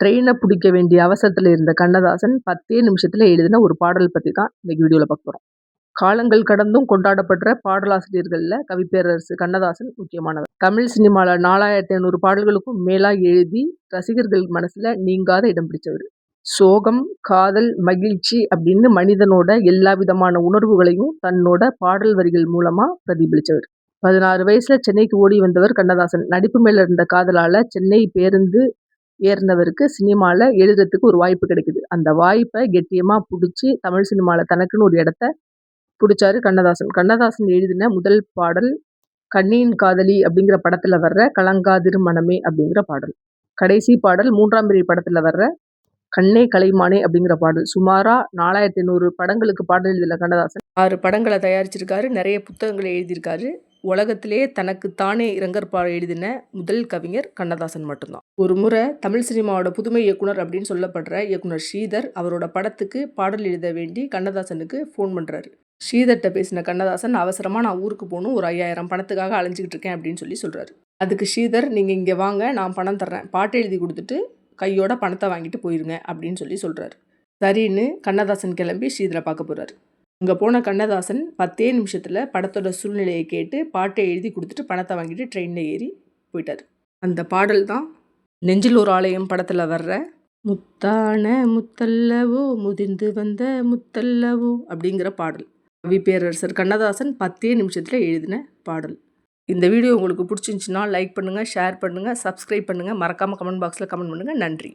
ட்ரெயின பிடிக்க வேண்டிய அவசரத்துல இருந்த கண்ணதாசன் 10 நிமிஷத்துல எழுதின ஒரு பாடல் பத்தி தான் இன்னைக்கு வீடியோல பார்க்க போறோம். காலங்கள் கடந்தும் கொண்டாடப்படுற பாடலாசிரியர்கள்ல கவிப்பேரரசு கண்ணதாசன் முக்கியமானவர். தமிழ் சினிமால 4500 பாடல்களுக்கும் மேலா எழுதி ரசிகர்கள் மனசுல நீங்காத இடம் பிடிச்சவர். சோகம், காதல், மகிழ்ச்சி அப்படின்னு மனிதனோட எல்லா விதமான உணர்வுகளையும் தன்னோட பாடல் வரிகள் மூலமா பிரதிபலிச்சவர். 16 வயசுல சென்னைக்கு ஓடி வந்தவர் கண்ணதாசன். நடிப்பு மேல இருந்த காதலால சென்னை பேருந்து ஏறினவருக்கு சினிமால எழுதுறதுக்கு ஒரு வாய்ப்பு கிடைக்குது. அந்த வாய்ப்பை கெட்டியமா புடிச்சு தமிழ் சினிமால தனக்குன்னு ஒரு இடத்த புடிச்சாரு கண்ணதாசன். கண்ணதாசன் எழுதின முதல் பாடல் கண்ணியின் காதலி அப்படிங்கிற படத்துல வர்ற கலங்காதிரு மனமே அப்படிங்கிற பாடல். கடைசி பாடல் 3ஆம் பிறை படத்துல வர்ற கண்ணே கலைமானே அப்படிங்கிற பாடல். சுமாரா 4500 படங்களுக்கு பாடல் எழுதின கண்ணதாசன் 6 படங்களை தயாரிச்சிருக்காரு. நிறைய புத்தகங்களை எழுதியிருக்காரு. உலகத்திலேயே தனக்கு தானே இரங்கற்பா எழுதின முதல் கவிஞர் கண்ணதாசன் மட்டும்தான். ஒரு முறை தமிழ் சினிமாவோட புதுமை இயக்குனர் அப்படின்னு சொல்லப்படுற இயக்குனர் ஸ்ரீதர் அவரோட படத்துக்கு பாடல் எழுத வேண்டி கண்ணதாசனுக்கு ஃபோன் பண்ணுறாரு. ஸ்ரீதர்கிட்ட பேசின கண்ணதாசன் அவசரமாக நான் ஊருக்கு போகணும், ஒரு 5000 பணத்துக்காக அலைஞ்சிக்கிட்டு இருக்கேன் அப்படின்னு சொல்கிறாரு. அதுக்கு ஸ்ரீதர், நீங்கள் இங்கே வாங்க, நான் பணம் தர்றேன், பாட்டு எழுதி கொடுத்துட்டு கையோட பணத்தை வாங்கிட்டு போயிருங்க அப்படின்னு சொல்கிறாரு. சரின்னு கண்ணதாசன் கிளம்பி ஸ்ரீதரை பார்க்க போகிறாரு. இங்கே போன கண்ணதாசன் 10 நிமிஷத்தில் படத்தோட சூழ்நிலையை கேட்டு பாட்டை எழுதி கொடுத்துட்டு பணத்தை வாங்கிட்டு ட்ரெயினில் ஏறி போயிட்டார். அந்த பாடல் தான் நெஞ்சில் ஒரு ஆலயம் படத்தில் வர்ற முத்தான முத்தல்லவோ முதிர்ந்து வந்த முத்தல்லவோ அப்படிங்கிற பாடல். கவிப்பேரரசர் கண்ணதாசன் 10 நிமிஷத்தில் எழுதின பாடல். இந்த வீடியோ உங்களுக்கு பிடிச்சிருந்துச்சுன்னா லைக் பண்ணுங்கள், ஷேர் பண்ணுங்கள், சப்ஸ்கிரைப் பண்ணுங்கள், மறக்காமல் கமெண்ட் பாக்ஸில் கமெண்ட் பண்ணுங்கள். நன்றி.